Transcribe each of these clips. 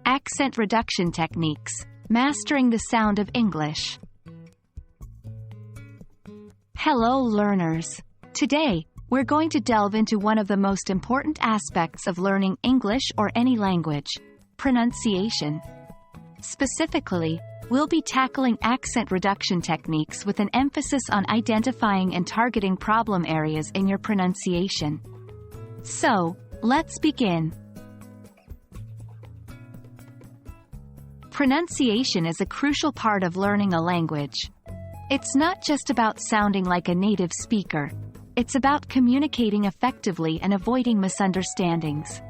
Accent reduction techniques. Mastering the sound of English. Hello learners. Today, we're going to delve into one of the most important aspects of learning English or any language: pronunciation. Specifically, we'll be tackling accent reduction techniques with an emphasis on identifying and targeting problem areas in your pronunciation. So, let's begin. Pronunciation is a crucial part of learning a language. It's not just about sounding like a native speaker. It's about communicating effectively and avoiding misunderstandings.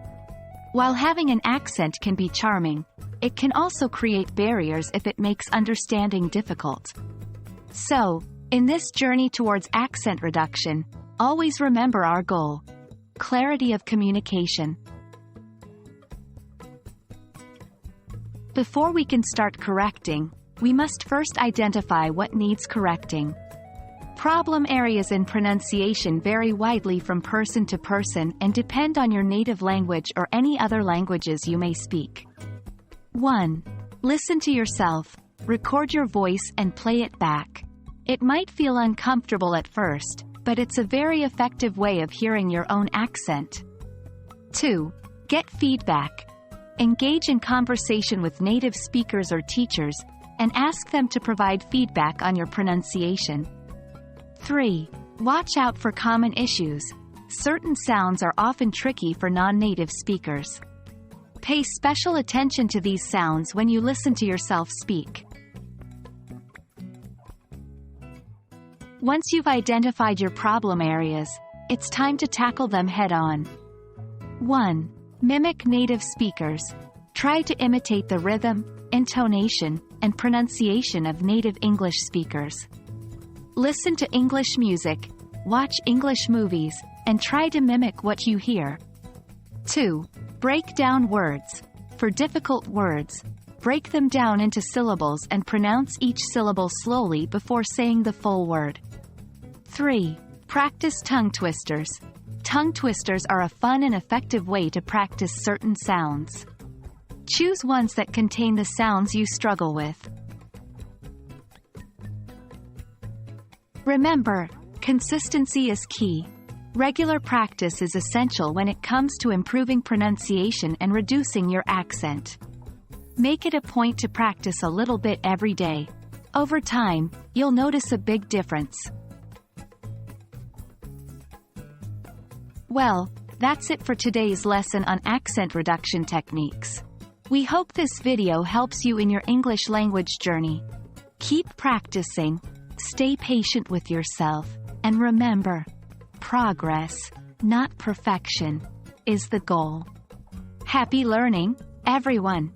While having an accent can be charming, it can also create barriers if it makes understanding difficult. So, in this journey towards accent reduction, always remember our goal: clarity of communication. Before we can start correcting, we must first identify what needs correcting. Problem areas in pronunciation vary widely from person to person and depend on your native language or any other languages you may speak. 1. Listen to yourself. Record your voice and play it back. It might feel uncomfortable at first, but it's a very effective way of hearing your own accent. 2. Get feedback. Engage in conversation with native speakers or teachers, and ask them to provide feedback on your pronunciation. 3. Watch out for common issues. Certain sounds are often tricky for non-native speakers. Pay special attention to these sounds when you listen to yourself speak. Once you've identified your problem areas, it's time to tackle them head-on. 1. Mimic native speakers. Try to imitate the rhythm, intonation, and pronunciation of native English speakers. Listen to English music, watch English movies, and try to mimic what you hear. 2. Break down words. For difficult words, break them down into syllables and pronounce each syllable slowly before saying the full word. 3. Practice tongue twisters. Tongue twisters are a fun and effective way to practice certain sounds. Choose ones that contain the sounds you struggle with. Remember, consistency is key. Regular practice is essential when it comes to improving pronunciation and reducing your accent. Make it a point to practice a little bit every day. Over time, you'll notice a big difference. Well, that's it for today's lesson on accent reduction techniques. We hope this video helps you in your English language journey. Keep practicing, stay patient with yourself, and remember, progress, not perfection, is the goal. Happy learning, everyone!